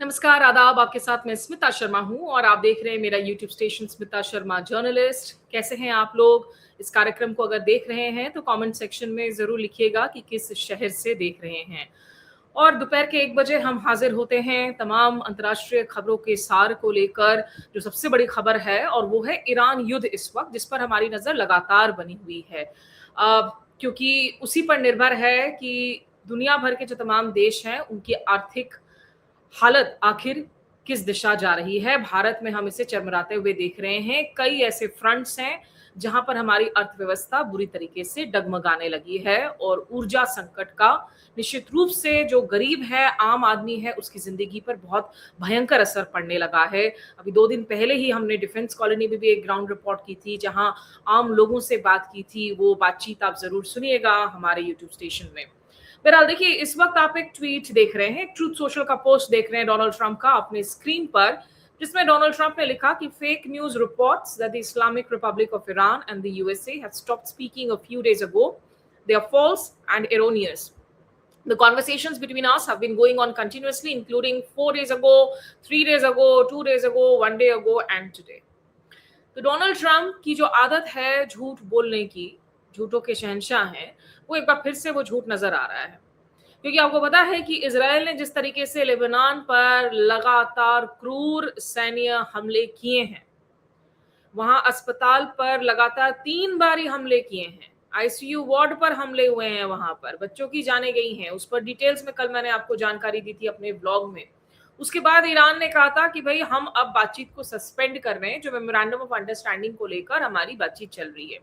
नमस्कार, आदाब। आपके साथ मैं स्मिता शर्मा हूँ और आप देख रहे हैं मेरा YouTube station Smita Sharma journalist. कैसे हैं आप लोग? इस कार्यक्रम को अगर देख रहे हैं तो कमेंट सेक्शन में ज़रूर लिखिएगा कि किस शहर से देख रहे हैं। और दोपहर के 1 बजे हम हाजिर होते हैं तमाम अंतर्राष्ट्रीय खबरों के सार को लेकर। जो सबसे बड़ी खबर है और वो है ईरान युद्ध इस वक्त, जिस पर हमारी नज़र लगातार बनी हुई है। क्योंकि उसी पर निर्भर है कि दुनिया भर के जो तमाम देश हैं उनकी आर्थिक हालत आखिर किस दिशा जा रही है। भारत में हम इसे चरमराते हुए देख रहे हैं। कई ऐसे फ्रंट्स हैं जहां पर हमारी अर्थव्यवस्था बुरी तरीके से डगमगाने लगी है और ऊर्जा संकट का निश्चित रूप से जो गरीब है, आम आदमी है, उसकी जिंदगी पर बहुत भयंकर असर पड़ने लगा है। अभी 2 दिन पहले ही हमने डिफेंस कॉलोनी में भी एक ग्राउंड रिपोर्ट की थी जहां आम लोगों से बात की थी। वो बातचीत आप जरूर सुनिएगा हमारे यूट्यूब स्टेशन में। बहरहाल देखिए, इस वक्त आप एक ट्वीट देख रहे हैं, ट्रूथ सोशल का पोस्ट देख रहे हैं डोनाल्ड ट्रंप का अपने स्क्रीन पर, जिसमें डोनाल्ड ट्रंप ने लिखा कि fake news reports that the Islamic Republic of Iran and the USA have stopped speaking a few days ago, they are false and erroneous. The conversations between us have been going on continuously, including 4 days ago, 3 days ago, 2 days ago, 1 day ago and today. तो Donald Trump की जो आदत है झूठ बोलने की, झूठों के शहंशाह हैं, वो एक बार फिर से वो झूठ नजर आ रहा है। क्योंकि आपको पता है कि इजराइल ने जिस तरीके से लेबनान पर लगातार क्रूर सैन्य हमले किए हैं, वहां अस्पताल पर लगातार 3 बार ही हमले किए हैं, आईसीयू वार्ड पर हमले हुए हैं, वहां पर बच्चों की जानें गई हैं। उस पर डिटेल्स में कल मैंने आपको जानकारी दी थी अपने ब्लॉग में। उसके बाद ईरान ने कहा था कि भाई हम अब बातचीत को सस्पेंड कर रहे हैं, जो मेमोरेंडम ऑफ अंडरस्टैंडिंग को लेकर हमारी बातचीत चल रही है।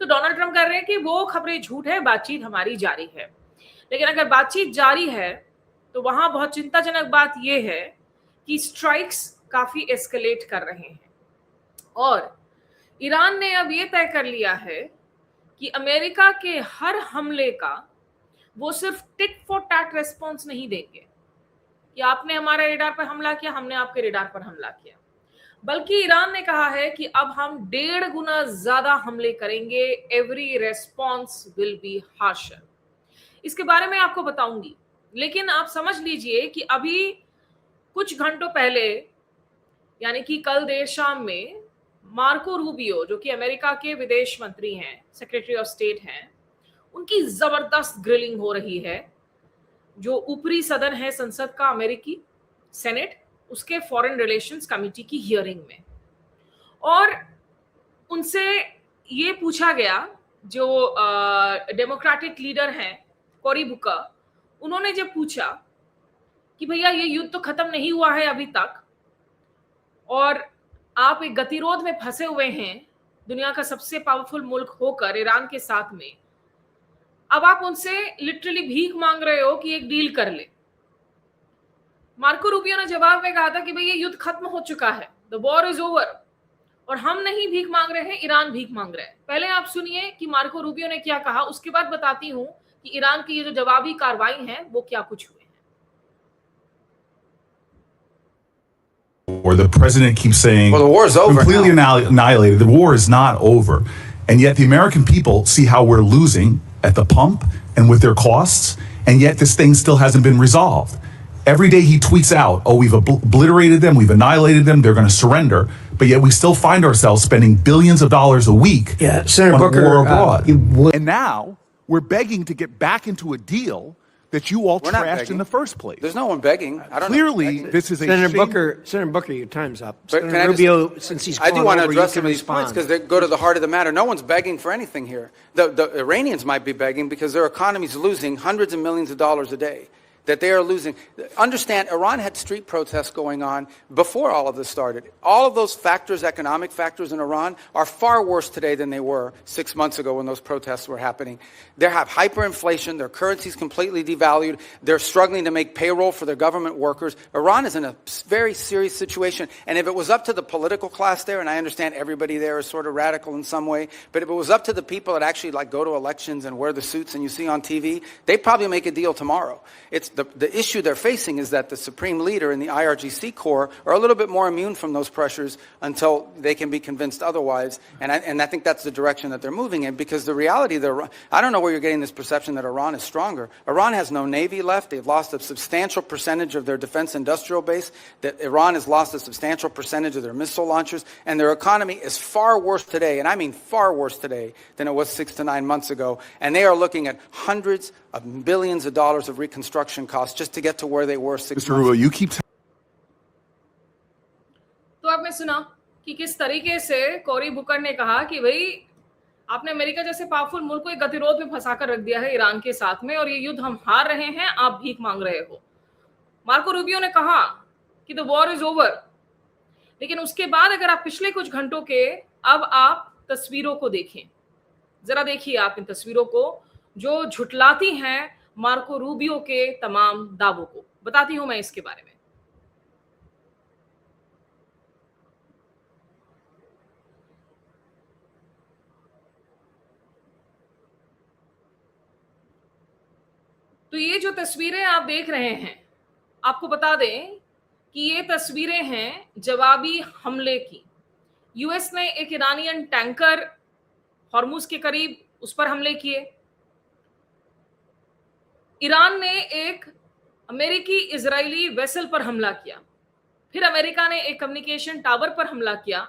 तो डोनाल्ड ट्रंप कह रहे हैं कि वो खबरें झूठ है, बातचीत हमारी जारी है। लेकिन अगर बातचीत जारी है तो वहां बहुत चिंताजनक बात यह है कि स्ट्राइक्स काफी एस्केलेट कर रहे हैं और ईरान ने अब यह तय कर लिया है कि अमेरिका के हर हमले का वो सिर्फ टिक फॉर टैट रेस्पॉन्स नहीं देंगे कि आपने हमारे रेडार पर हमला किया, हमने आपके रेडार पर हमला किया, बल्कि ईरान ने कहा है कि अब हम 1.5 गुना ज्यादा हमले करेंगे। Every response will be harsher. इसके बारे में आपको बताऊंगी, लेकिन आप समझ लीजिए कि अभी कुछ घंटों पहले, यानी कि कल देर शाम में, मार्को रूबियो, जो कि अमेरिका के विदेश मंत्री हैं, सेक्रेटरी ऑफ स्टेट हैं, उनकी जबरदस्त ग्रिलिंग हो रही है। जो ऊपरी सदन है संसद का, अमेरिकी सेनेट, उसके फॉरेन रिलेशंस कमेटी की हियरिंग में, और उनसे ये पूछा गया, जो डेमोक्रेटिक लीडर हैं कोरी बुका, उन्होंने जब पूछा कि भैया ये युद्ध तो खत्म नहीं हुआ है अभी तक और आप एक गतिरोध में फंसे हुए हैं दुनिया का सबसे पावरफुल मुल्क होकर ईरान के साथ में, अब आप उनसे लिटरली भीख मांग रहे हो कि एक डील कर ले। मार्को रूबियो ने जवाब में कहा था कि भाई ये युद्ध खत्म हो चुका है, द वॉर इज ओवर, और हम नहीं भीख मांग रहे हैं, ईरान भीख मांग रहे हैं। पहले आप सुनिए कि मार्को रूबियो ने क्या कहा, उसके बाद बताती हूं कि ईरान की ये जो जवाबी कार्रवाई है वो क्या कुछ हुए हैं। Or the president keeps saying, well, the war is over completely now. Annihilated. The war is not over. And yet the American people see how we're losing at the pump and with their costs, and yet this thing still hasn't been resolved. Every day he tweets out, oh, we've obliterated them, we've annihilated them, they're going to surrender. But yet we still find ourselves spending billions of dollars a week Senator on Booker, war abroad. And now we're begging to get back into a deal that you all trashed in the first place. There's no one begging. I don't Clearly, know. this is a Senator Booker, your time's up. But Senator Rubio, since he's I do want to over, address you some of can these points respond. because they go to the heart of the matter. No one's begging for anything here. The Iranians might be begging because their economy's losing hundreds of millions of dollars a day. That they are losing. Understand, Iran had street protests going on before all of this started. All of those factors, economic factors in Iran, are far worse today than they were 6 months ago when those protests were happening. They have hyperinflation, their currency's completely devalued, they're struggling to make payroll for their government workers. Iran is in a very serious situation, and if it was up to the political class there, and I understand everybody there is sort of radical in some way, but if it was up to the people that actually like go to elections and wear the suits and you see on TV, they'd probably make a deal tomorrow. It's The issue they're facing is that the supreme leader and the IRGC core are a little bit more immune from those pressures until they can be convinced otherwise. And I think that's the direction that they're moving in, because the reality, I don't know where you're getting this perception that Iran is stronger. Iran has no navy left. They've lost a substantial percentage of their defense industrial base. That Iran has lost a substantial percentage of their missile launchers, and their economy is far worse today, and I mean far worse today, than it was 6 to 9 months ago. And they are looking at hundreds of billions of dollars of reconstruction costs just to get to where they were 6 Mr. months Rubio, ago. you keep तो आपने सुना कि किस तरीके से कोरी Booker ने कहा कि भाई आपने अमेरिका जैसे पावरफुल मुल्क को एक गतिरोध में फंसाकर रख दिया है ईरान के साथ में, और ये युद्ध हम हार रहे हैं, आप भीख मांग रहे हो। मार्को रूबियो ने कहा कि द वॉर इज ओवर, लेकिन उसके बाद अगर आप पिछले कुछ घंटों के अब आप तस्वीरों को देखें, जरा देखिए आप इन तस्वीरों को जो झुटलाती हैं मार्को रूबियो के तमाम दावों को। बताती हूं मैं इसके बारे में। तो ये जो तस्वीरें आप देख रहे हैं, आपको बता दें कि ये तस्वीरें हैं जवाबी हमले की। यूएस ने एक ईरानियन टैंकर हॉर्मुज के करीब उस पर हमले किए। ईरान ने एक अमेरिकी इजरायली वेसल पर हमला किया। फिर अमेरिका ने एक कम्युनिकेशन टावर पर हमला किया।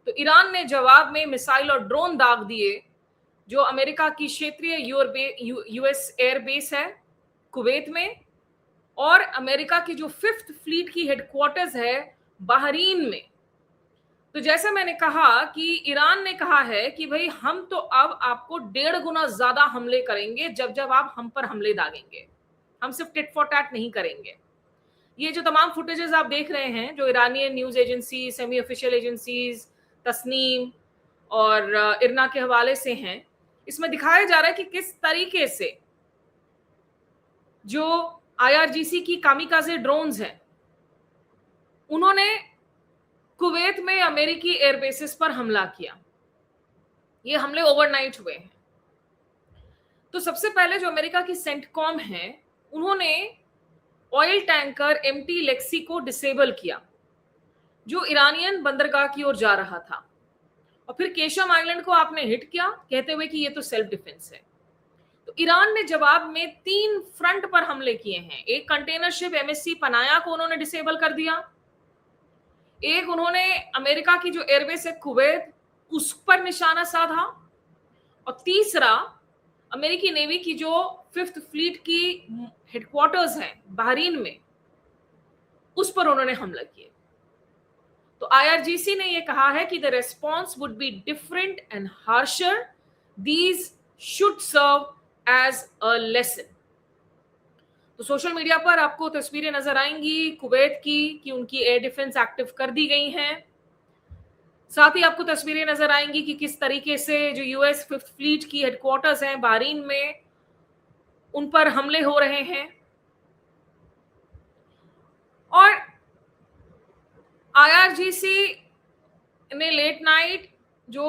तो ईरान ने जवाब में मिसाइल और ड्रोन दाग दिए जो अमेरिका की क्षेत्रीय यूएस एयरबेस है कुवैत में, और अमेरिका की जो 5th फ्लीट की हेडक्वार्टर्स है बहरीन में। तो जैसा मैंने कहा कि ईरान ने कहा है कि भाई हम तो अब आपको 1.5 गुना ज्यादा हमले करेंगे जब जब आप हम पर हमले दागेंगे, हम सिर्फ टिट फॉर टैट नहीं करेंगे। ये जो तमाम फुटेजेस आप देख रहे हैं जो Iranian news agency, semi official agencies, Tasnim और इरना के हवाले से हैं, इसमें दिखाया जा रहा है कि किस तरीके से जो आईआरजीसी की कामिकाजे ड्रोन्स हैं उन्होंने कुवैत में अमेरिकी एयरबेसेस पर हमला किया। ये हमले ओवरनाइट हुए हैं। तो सबसे पहले जो अमेरिका की सेंटकॉम है उन्होंने ऑयल टैंकर एमटी लेक्सी को डिसेबल किया जो ईरानियन बंदरगाह की ओर जा रहा था, और फिर केशम आइलैंड को आपने हिट किया कहते हुए कि ये तो सेल्फ डिफेंस है। तो ईरान ने जवाब में 3 फ्रंट पर हमले किए हैं। एक कंटेनर शिप एमएससी पनाया को उन्होंने डिसेबल कर दिया, एक उन्होंने अमेरिका की जो एयरबेस है कुवैत उस पर निशाना साधा, और तीसरा अमेरिकी नेवी की जो 5th फ्लीट की हेडक्वार्टर्स हैं बहरीन में उस पर उन्होंने हमला किया। तो आईआरजीसी ने यह कहा है कि the response would be different and harsher, these should serve as a lesson. तो सोशल मीडिया पर आपको तस्वीरें नजर आएंगी कुवैत की कि उनकी एयर डिफेंस एक्टिव कर दी गई हैं। साथ ही आपको तस्वीरें नजर आएंगी कि किस तरीके से जो यूएस 5th फ्लीट की हेडक्वार्टर्स हैं बहरीन में उन पर हमले हो रहे हैं। और आईआरजीसी ने लेट नाइट जो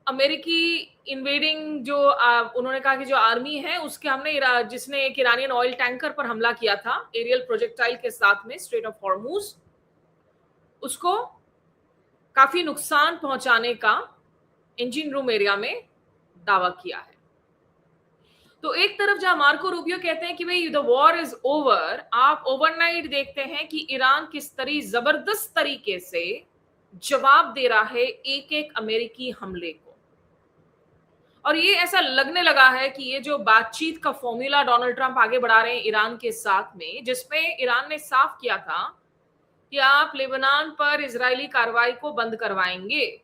अमेरिकी इन्वेडिंग जो उन्होंने कहा कि जो आर्मी है उसके हमने जिसने एक ईरानियन ऑयल टैंकर पर हमला किया था एरियल प्रोजेक्टाइल के साथ में स्ट्रेट ऑफ हॉर्मुज, उसको काफी नुकसान पहुंचाने का इंजन रूम एरिया में दावा किया है। तो एक तरफ जहां मार्को रूबियो कहते हैं कि भाई द वॉर इज ओवर, आप ओवरनाइट देखते हैं कि ईरान किस तरह जबरदस्त तरीके से जवाब दे रहा है एक एक अमेरिकी हमले को। और ये ऐसा लगने लगा है कि ये जो बातचीत का फॉर्मूला डोनाल्ड ट्रंप आगे बढ़ा रहे हैं ईरान के साथ में, जिसमें ईरान ने साफ किया था कि आप लेबनान पर इजरायली कार्रवाई को बंद करवाएंगे,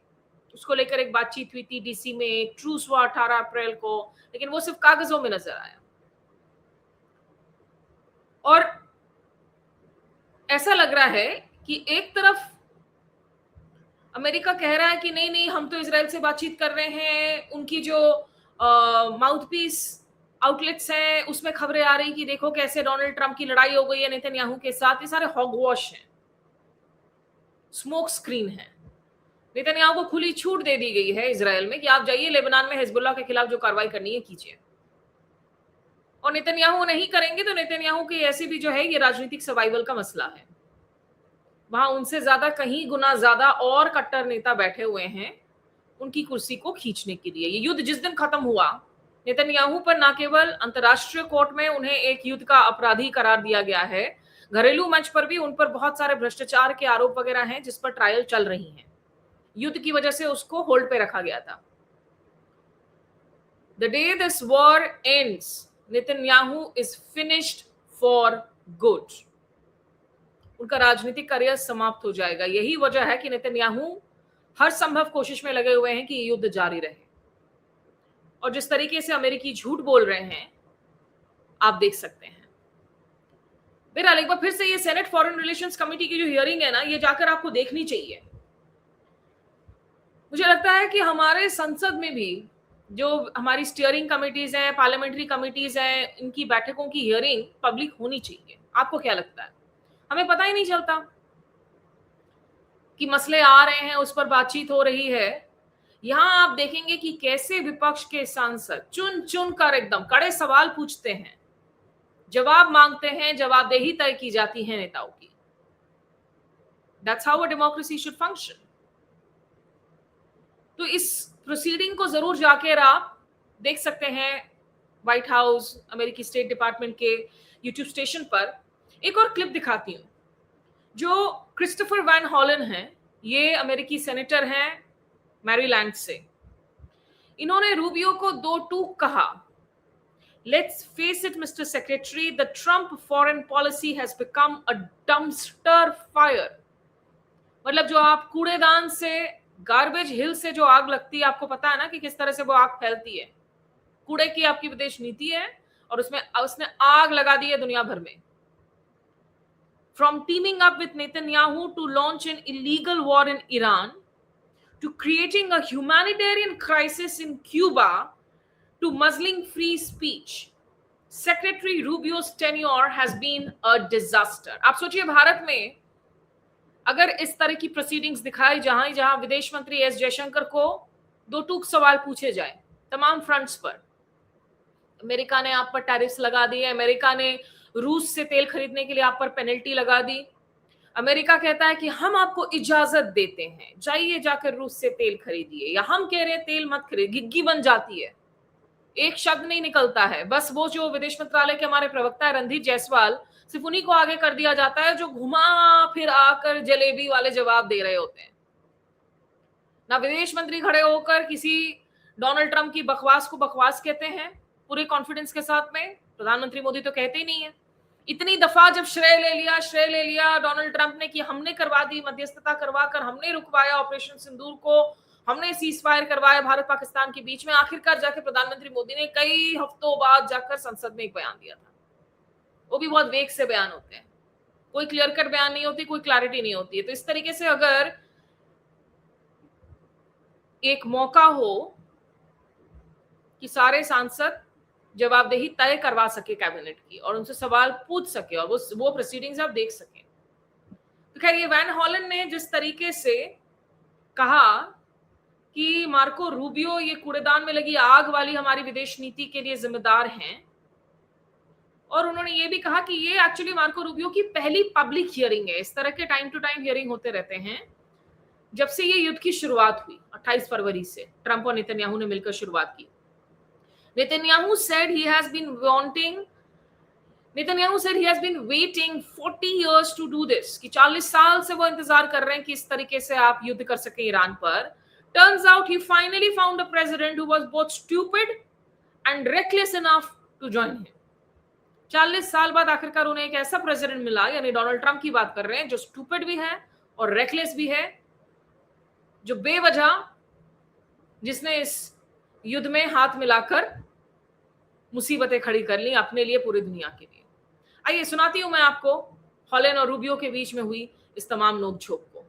उसको लेकर एक बातचीत हुई थी डीसी में, एक ट्रूस हुआ 18 अप्रैल को, लेकिन वो सिर्फ कागजों में नजर आया। और ऐसा लग रहा है कि एक तरफ अमेरिका कह रहा है कि नहीं नहीं हम तो इजराइल से बातचीत कर रहे हैं, उनकी जो माउथपीस आउटलेट्स हैं उसमें खबरें आ रही कि देखो कैसे डोनाल्ड ट्रंप की लड़ाई हो गई है नेतन्याहू के साथ। ये सारे हॉगवॉश हैं, स्मोक स्क्रीन है। नेतन्याहू को खुली छूट दे दी गई है इजराइल में कि आप जाइए लेबनान में हिजबुल्लाह के खिलाफ जो कार्रवाई करनी है कीजिए। और नेतन्याहू नहीं करेंगे तो नेतन्याहू की ऐसी भी जो है ये राजनीतिक सर्वाइवल का मसला है। वहां उनसे ज्यादा कहीं गुना ज्यादा और कट्टर नेता बैठे हुए हैं उनकी कुर्सी को खींचने के लिए। ये युद्ध जिस दिन खत्म हुआ, नेतन्याहू पर न केवल अंतर्राष्ट्रीय कोर्ट में उन्हें एक युद्ध का अपराधी करार दिया गया है, घरेलू मंच पर भी उन पर बहुत सारे भ्रष्टाचार के आरोप वगैरह हैं जिस पर ट्रायल चल रही हैं। युद्ध की वजह से उसको होल्ड पे रखा गया था। The day this war ends, Netanyahu is finished for good. उनका राजनीतिक करियर समाप्त हो जाएगा। यही वजह है कि नेतन्याहू हर संभव कोशिश में लगे हुए हैं कि ये युद्ध जारी रहे। और जिस तरीके से अमेरिकी झूठ बोल रहे हैं आप देख सकते हैं। बहरहाल एक बार फिर से ये सेनेट फॉरेन रिलेशंस कमेटी की जो हियरिंग है ना, ये जाकर आपको देखनी चाहिए। मुझे लगता है कि हमारे संसद में भी जो हमारी स्टीयरिंग कमिटीज हैं, पार्लियामेंट्री कमिटीज हैं, इनकी बैठकों की हियरिंग पब्लिक होनी चाहिए। आपको क्या लगता है? हमें पता ही नहीं चलता कि मसले आ रहे हैं, उस पर बातचीत हो रही है। यहां आप देखेंगे कि कैसे विपक्ष के सांसद चुन चुन कर एकदम कड़े सवाल पूछते हैं, जवाब मांगते हैं, जवाबदेही तय की जाती है नेताओं की। That's how a democracy should function. तो इस प्रोसीडिंग को जरूर जाकर आप देख सकते हैं व्हाइट हाउस, अमेरिकी स्टेट डिपार्टमेंट के यूट्यूब स्टेशन पर। एक और क्लिप दिखाती हूं। जो क्रिस्टोफर वैन हॉलन हैं, ये अमेरिकी सेनेटर हैं मैरीलैंड से। इन्होंने रूबियो को दो टूक कहा। Let's face it mister secretary, the Trump foreign policy has become a dumpster fire. मतलब जो आप कूड़ेदान से, गार्बेज हिल से जो आग लगती है, आपको पता है ना कि किस तरह से वो आग फैलती है। कूड़े की आपकी विदेश नीति है और उसने आग लगा दी है दुनिया भर में। From teaming up with Netanyahu to launch an illegal war in Iran, to creating a humanitarian crisis in Cuba, to muzzling free speech, Secretary Rubio's tenure has been a disaster. आप सोचिए भारत में अगर इस तरह की प्रोसीडिंग्स दिखाई जहां विदेश मंत्री एस जयशंकर को दो टूक सवाल पूछे जाए तमाम फ्रंट्स पर। अमेरिका ने आप पर टैरिफ्स लगा दिए, अमेरिका ने रूस से तेल खरीदने के लिए आप पर पेनल्टी लगा दी। अमेरिका कहता है कि हम आपको इजाजत देते हैं, जाइए जाकर रूस से तेल खरीदिए, या हम कह रहे हैं तेल मत खरीद। गिग्गी बन जाती है, एक शब्द नहीं निकलता है। बस वो जो विदेश मंत्रालय के हमारे प्रवक्ता है रणधीर जायसवाल, सिर्फ उन्हीं को आगे कर दिया जाता है जो घुमा फिर आकर जलेबी वाले जवाब दे रहे होते हैं। ना विदेश मंत्री खड़े होकर किसी डोनाल्ड ट्रंप की बकवास को बकवास कहते हैं पूरे कॉन्फिडेंस के साथ में। प्रधानमंत्री मोदी तो कहते ही नहीं है। इतनी दफा जब श्रेय ले लिया डोनाल्ड ट्रंप ने कि हमने करवा दी, मध्यस्थता करवाकर हमने रुकवाया ऑपरेशन सिंदूर को, हमने सीज फायर करवाया भारत पाकिस्तान के बीच में। आखिरकार जाके प्रधानमंत्री मोदी ने कई हफ्तों बाद जाकर संसद में एक बयान दिया था। वो भी बहुत वेग से बयान होते हैं, कोई क्लियर कट बयान नहीं होती, कोई क्लैरिटी नहीं होती है। तो इस तरीके से अगर एक मौका हो कि सारे सांसद जवाबदेही तय करवा सके कैबिनेट की और उनसे सवाल पूछ सके और वो प्रोसीडिंग्स आप देख सके। तो खैर ये वैन हॉलन ने जिस तरीके से कहा कि मार्को रूबियो ये कूड़ेदान में लगी आग वाली हमारी विदेश नीति के लिए जिम्मेदार हैं, और उन्होंने ये भी कहा कि ये एक्चुअली मार्को रूबियो की पहली पब्लिक हियरिंग है। इस तरह के टाइम टू टाइम हियरिंग होते रहते हैं जब से ये युद्ध की शुरुआत हुई 28 फरवरी से ट्रंप और नेतन्याहू ने मिलकर शुरुआत की। Netanyahu said he has been waiting 40 years to do this, कि 40 साल से वो इंतजार कर रहे हैं कि इस तरीके से आप युद्ध कर सकें ईरान पर। Turns out he finally found a president who was both stupid and reckless enough to join him. 40 साल बाद आखिरकार उन्हें एक ऐसा प्रेसिडेंट मिला, यानी डोनाल्ड ट्रंप की बात कर रहे हैं, जो स्टूपिड भी है और रेकलेस भी है, जो बेवजह जिसने इस युद्ध में हाथ मिलाकर मुसीबतें खड़ी कर ली अपने लिए, पूरी दुनिया के लिए। आइए सुनाती हूं मैं आपको हॉलन और रूबियो के बीच में हुई इस तमाम नोकझोंक को।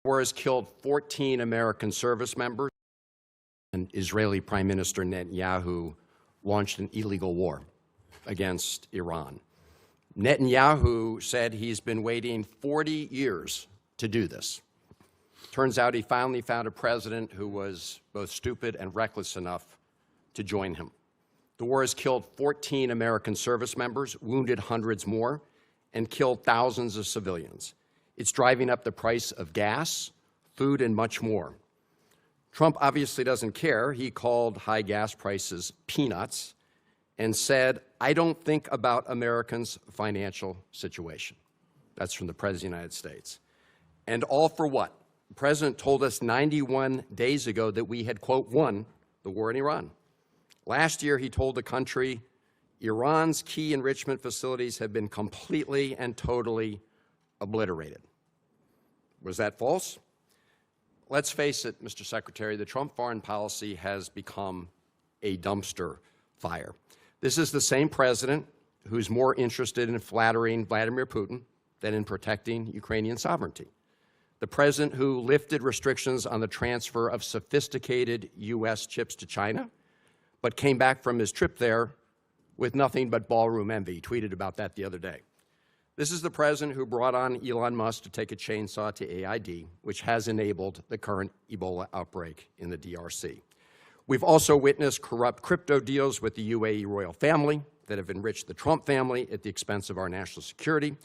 war has killed 14 American service members, and Israeli Prime Minister Netanyahu launched an illegal war against Iran. Netanyahu said he's been waiting 40 years to do this. Turns out he finally found a president who was both stupid and reckless enough to join him. The war has killed 14 American service members, wounded hundreds more, and killed thousands of civilians. It's driving up the price of gas, food, and much more. Trump obviously doesn't care. He called high gas prices peanuts and said, "I don't think about Americans' financial situation." That's from the President of the United States. And all for what? The President told us 91 days ago that we had, quote, won the war in Iran. Last year, he told the country, Iran's key enrichment facilities have been completely and totally obliterated. Was that false? Let's face it, Mr. Secretary, the Trump foreign policy has become a dumpster fire. This is the same president who's more interested in flattering Vladimir Putin than in protecting Ukrainian sovereignty. The president who lifted restrictions on the transfer of sophisticated U.S. chips to China, but came back from his trip there with nothing but ballroom envy. He tweeted about that the other day. This is the president who brought on Elon Musk to take a chainsaw to AID, which has enabled the current Ebola outbreak in the DRC. We've also witnessed corrupt crypto deals with the UAE royal family that have enriched the Trump family at the expense of our national security.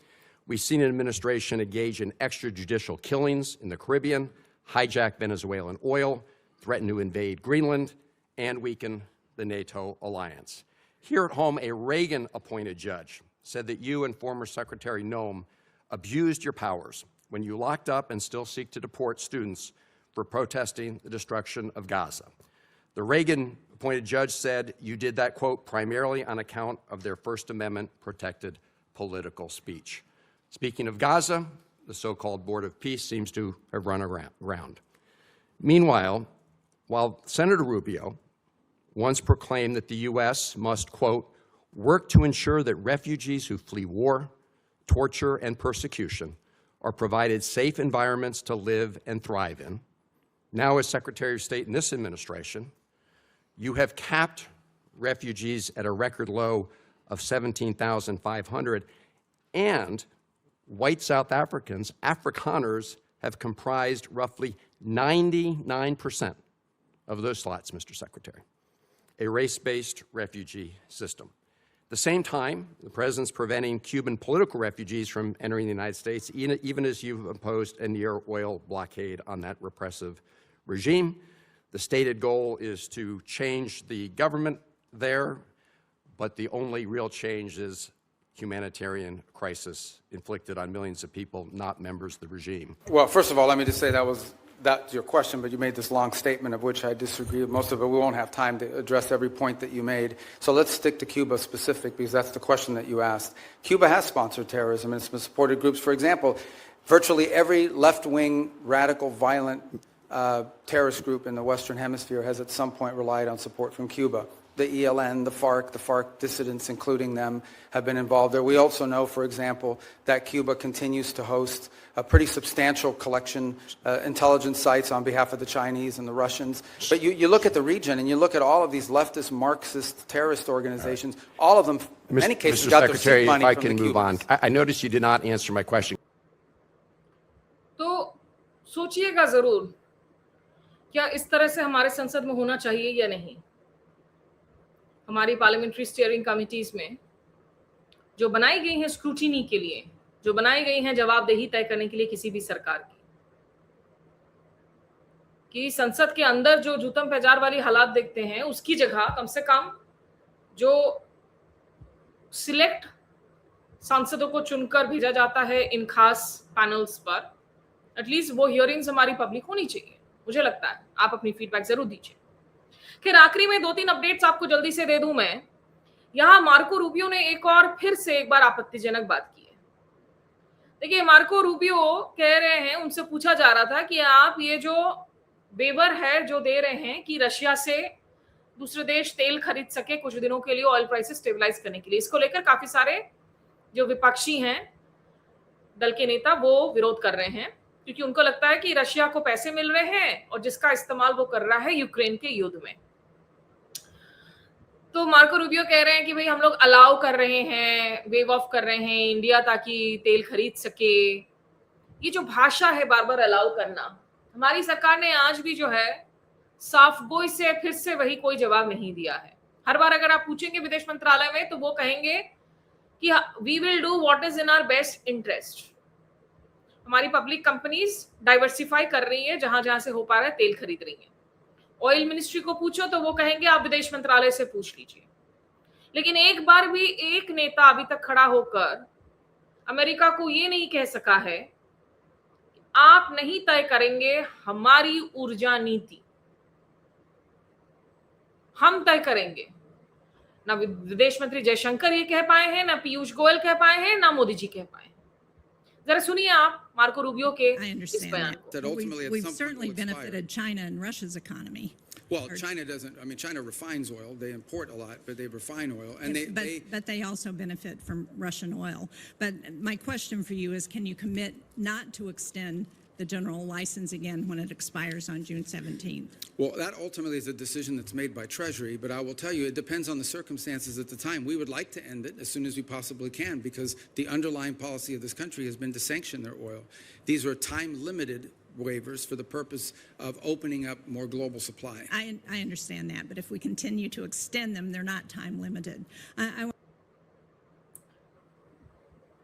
We've seen an administration engage in extrajudicial killings in the Caribbean, hijack Venezuelan oil, threaten to invade Greenland, and weaken the NATO alliance. Here at home, a Reagan-appointed judge said that you and former Secretary Noem abused your powers when you locked up and still seek to deport students for protesting the destruction of Gaza. The Reagan-appointed judge said you did that, quote, primarily on account of their First Amendment-protected political speech. Speaking of Gaza, the so-called Board of Peace seems to have run around. Meanwhile, while Senator Rubio once proclaimed that the U.S. must, quote, work to ensure that refugees who flee war, torture, and persecution are provided safe environments to live and thrive in. Now, as Secretary of State in this administration, you have capped refugees at a record low of 17,500, and white South Africans, Afrikaners, have comprised roughly 99% of those slots, Mr. Secretary. A race-based refugee system. At the same time, the President's preventing Cuban political refugees from entering the United States, even as you've imposed a near-oil blockade on that repressive regime. The stated goal is to change the government there, but the only real change is humanitarian crisis inflicted on millions of people, not members of the regime. Well, first of all, let me just say that's your question, but you made this long statement of which I disagree with most of it. We won't have time to address every point that you made. So let's stick to Cuba specific, because that's the question that you asked. Cuba has sponsored terrorism and it's supported groups. For example, virtually every left-wing, radical, violent terrorist group in the Western Hemisphere has at some point relied on support from Cuba. The ELN, the FARC dissidents, including them, have been involved there. We also know, for example, that Cuba continues to host a pretty substantial collection intelligence sites on behalf of the Chinese and the Russians. But you look at the region and you look at all of these leftist Marxist terrorist organizations, all of them, in many cases, got their seed money from the Cubans. Mr. Secretary, if I can move on. I noticed you did not answer my question. तो सोचिएगा जरूर, क्या इस तरह से हमारे संसद में होना चाहिए या नहीं? हमारी पार्लियामेंट्री स्टीयरिंग कमिटीज में जो बनाई गई हैं स्क्रूटिनी के लिए, जो बनाई गई हैं जवाबदेही तय करने के लिए किसी भी सरकार की, कि संसद के अंदर जो जूतम पैजार वाली हालात देखते हैं, उसकी जगह कम से कम जो सिलेक्ट सांसदों को चुनकर भेजा जाता है इन खास पैनल्स पर, एटलीस्ट वो हियरिंग्स हमारी पब्लिक होनी चाहिए, मुझे लगता है। आप अपनी फीडबैक जरूर दीजिए। फिर आखिरी में 2-3 अपडेट्स आपको जल्दी से दे दूं मैं। यहां मार्को रूबियो ने एक बार आपत्तिजनक बात की है। देखिए, मार्को रूबियो कह रहे हैं, उनसे पूछा जा रहा था कि आप ये जो वेवर है जो दे रहे हैं कि रशिया से दूसरे देश तेल खरीद सके कुछ दिनों के लिए ऑयल प्राइसेस स्टेबलाइज करने के लिए, इसको लेकर काफी सारे जो विपक्षी हैं दल के नेता वो विरोध कर रहे हैं। क्योंकि उनको लगता है कि रशिया को पैसे मिल रहे हैं और जिसका इस्तेमाल वो कर रहा है यूक्रेन के युद्ध में। तो मार्को रूबियो कह रहे हैं कि भाई हम लोग अलाउ कर रहे हैं, वेव ऑफ कर रहे हैं इंडिया ताकि तेल खरीद सके। ये जो भाषा है बार बार अलाउ करना, हमारी सरकार ने आज भी जो है साफ गोई से फिर से वही कोई जवाब नहीं दिया है। हर बार अगर आप पूछेंगे विदेश मंत्रालय में तो वो कहेंगे कि we will do what is in our best interest. हमारी पब्लिक कंपनीज डाइवर्सिफाई कर रही है, जहां जहां से हो पा रहा है तेल खरीद रही है। ऑयल मिनिस्ट्री को पूछो तो वो कहेंगे आप विदेश मंत्रालय से पूछ लीजिए। लेकिन एक बार भी एक नेता अभी तक खड़ा होकर अमेरिका को ये नहीं कह सका है आप नहीं तय करेंगे हमारी ऊर्जा नीति, हम तय करेंगे। ना विदेश मंत्री जयशंकर ये कह पाए हैं, ना पीयूष गोयल कह पाए हैं, ना मोदी जी कह पाए हैं। जरा सुनिए आप मार्को रूबियो के इस बयान को। That ultimately at We've some point certainly will expire. benefited China and Russia's economy. Well, China doesn't. I mean, China refines oil. They import a lot, but they refine oil, and Yes, but they also benefit from Russian oil. But my question for you is, can you commit not to extend the general license again when it expires on June 17th? Well, that ultimately is a decision that's made by Treasury, but I will tell you, it depends on the circumstances at the time. We would like to end it as soon as we possibly can because the underlying policy of this country has been to sanction their oil. These are time-limited waivers for the purpose of opening up more global supply. I understand that, but if we continue to extend them, they're not time limited.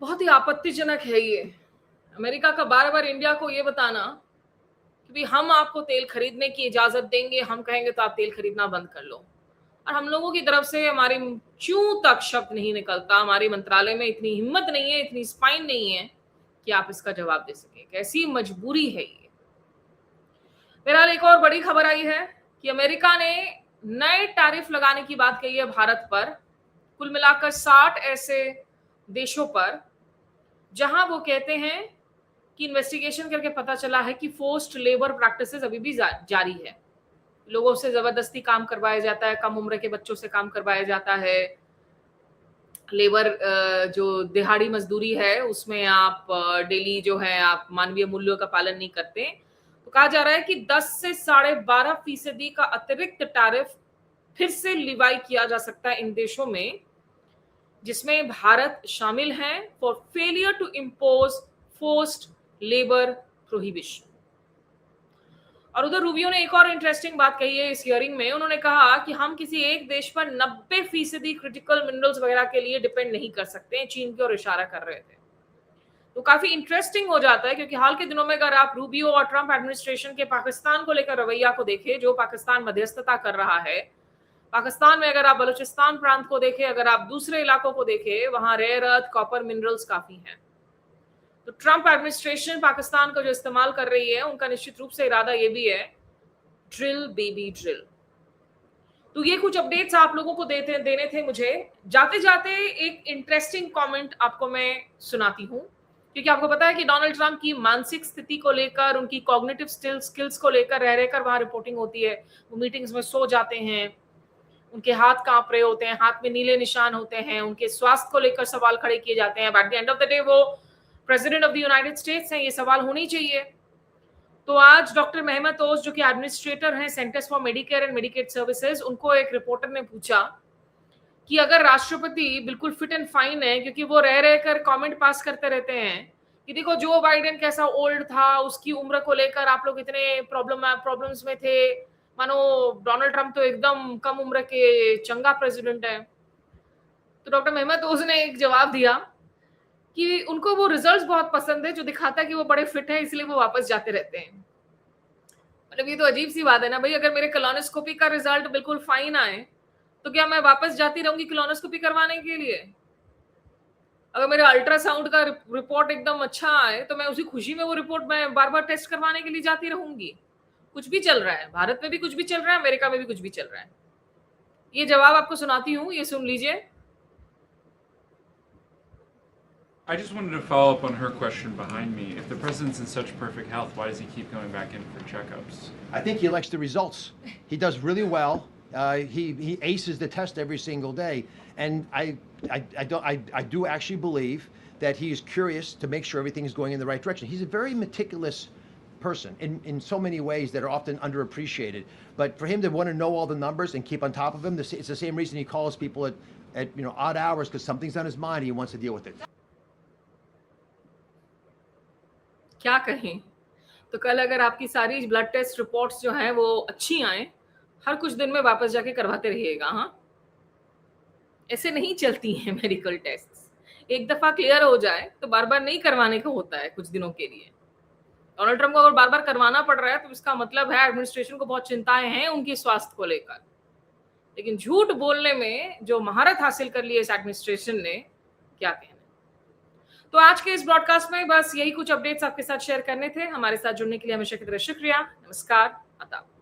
बहुत ही आपत्तिजनक है ये America का बार बार India को ये बताना कि भाई हम आपको तेल खरीदने की इजाजत देंगे, हम कहेंगे तो आप तेल खरीदना बंद कर लो। और हम लोगों की तरफ से हमारे चूं तक शब्द नहीं निकलता, हमारे मंत्रालय में इतनी हिम्मत नहीं है, इतनी स्पाइन नहीं है कि आप इसका जवाब दे सके। कैसी मजबूरी है ये। बहरहाल एक और बड़ी खबर आई है कि अमेरिका ने नए टैरिफ लगाने की बात कही है भारत पर, कुल मिलाकर 60 ऐसे देशों पर जहां वो कहते हैं कि इन्वेस्टिगेशन करके पता चला है कि फोर्स्ड लेबर प्रैक्टिसेस अभी भी जारी है। लोगों से जबरदस्ती काम करवाया जाता है, कम उम्र के बच्चों से काम करवाया जाता है। लेबर जो दिहाड़ी मजदूरी है उसमें आप डेली जो है आप मानवीय मूल्यों का पालन नहीं करते। तो कहा जा रहा है कि 10 से 12.5% का अतिरिक्त टैरिफ फिर से लिवाई किया जा सकता है इन देशों में, जिसमें भारत शामिल है, for failure to impose forced labour prohibition. और उधर रूबियो ने एक और इंटरेस्टिंग बात कही है इस हियरिंग में। उन्होंने कहा कि हम किसी एक देश पर 90% क्रिटिकल मिनरल्स वगैरह के लिए डिपेंड नहीं कर सकते। चीन की ओर इशारा कर रहे थे। तो काफी इंटरेस्टिंग हो जाता है क्योंकि हाल के दिनों में अगर आप रूबियो और ट्रंप एडमिनिस्ट्रेशन के पाकिस्तान को लेकर रवैया को देखें, जो पाकिस्तान मध्यस्थता कर रहा है, पाकिस्तान में अगर आप बलूचिस्तान प्रांत को देखें, अगर आप दूसरे इलाकों को देखें, वहां रेयर अर्थ, कॉपर, मिनरल्स काफी हैं। तो ट्रंप एडमिनिस्ट्रेशन पाकिस्तान को जो इस्तेमाल कर रही है, उनका निश्चित रूप से इरादा ये भी है, ड्रिल बेबी ड्रिल। तो ये कुछ अपडेट्स आप लोगों को देने थे मुझे। जाते जाते एक इंटरेस्टिंग कमेंट आपको मैं सुनाती हूँ, क्योंकि आपको पता है कि डोनाल्ड ट्रंप की मानसिक स्थिति को लेकर, उनकी कॉग्निटिव स्किल्स को लेकर रह रहकर वहां रिपोर्टिंग होती है। वो मीटिंग्स में सो जाते हैं, उनके हाथ कांप रहे होते हैं, हाथ में नीले निशान होते हैं, उनके स्वास्थ्य को लेकर सवाल खड़े किए जाते हैं। At the end of the day वो president of the United States हैं, ये सवाल होने चाहिए। तो आज डॉक्टर मेहमत ओस, जो कि एडमिनिस्ट्रेटर हैं centres for Medicare and Medicaid services, उनको एक रिपोर्टर ने पूछा कि अगर राष्ट्रपति बिल्कुल फिट एंड फाइन है, क्योंकि वो रह रहकर कमेंट पास करते रहते हैं कि देखो जो बाइडेन कैसा ओल्ड था, उसकी उम्र को लेकर आप लोग इतने प्रॉब्लम्स में थे, मानो डोनाल्ड ट्रंप तो एकदम कम उम्र के चंगा प्रेसिडेंट है। तो डॉक्टर मेहमत ओस ने एक जवाब दिया कि उनको वो रिजल्ट्स बहुत पसंद है जो दिखाता है कि वो बड़े फिट है, इसलिए वो वापस जाते रहते हैं। मतलब ये तो अजीब सी बात है ना भाई, अगर मेरे कोलोनोस्कोपी का रिजल्ट बिल्कुल फाइन आए तो क्या मैं वापस जाती रहूंगी कोलोनोस्कोपी करवाने के लिए? अगर मेरे अल्ट्रासाउंड का रिपोर्ट एकदम अच्छा आए तो मैं उसी खुशी में वो रिपोर्ट मैं बार बार टेस्ट करवाने के लिए जाती रहूंगी? कुछ भी चल रहा है, भारत में भी कुछ भी चल रहा है, अमेरिका में भी कुछ भी चल रहा है। ये जवाब आपको सुनाती हूँ, ये सुन लीजिए। I just wanted to follow up on her question behind me. If the president's in such perfect health, why does he keep going back in for checkups? I think he likes the results. He does really well. He aces the test every single day, and I do actually believe that he is curious to make sure everything is going in the right direction. He's a very meticulous person in so many ways that are often underappreciated. But for him to want to know all the numbers and keep on top of them, it's the same reason he calls people at odd hours, because something's on his mind and he wants to deal with it. क्या कहें? तो कल अगर आपकी सारी blood test reports जो हैं वो अच्छी आए, हर कुछ दिन में वापस जाके करवाते रहिएगा। हाँ, ऐसे नहीं चलती हैं मेडिकल टेस्ट। एक दफा क्लियर हो जाए तो बार बार नहीं करवाने का होता है कुछ दिनों के लिए। डोनाल्ड ट्रंप को अगर बार बार करवाना पड़ रहा है तो इसका मतलब है एडमिनिस्ट्रेशन को बहुत चिंताएं हैं उनके स्वास्थ्य को लेकर। लेकिन झूठ बोलने में जो महारत हासिल कर ली है इस एडमिनिस्ट्रेशन ने, क्या कहना। तो आज के इस ब्रॉडकास्ट में बस यही कुछ अपडेट्स आपके साथ शेयर करने थे। हमारे साथ जुड़ने के लिए हमेशा की तरह शुक्रिया। नमस्कार, आदाब।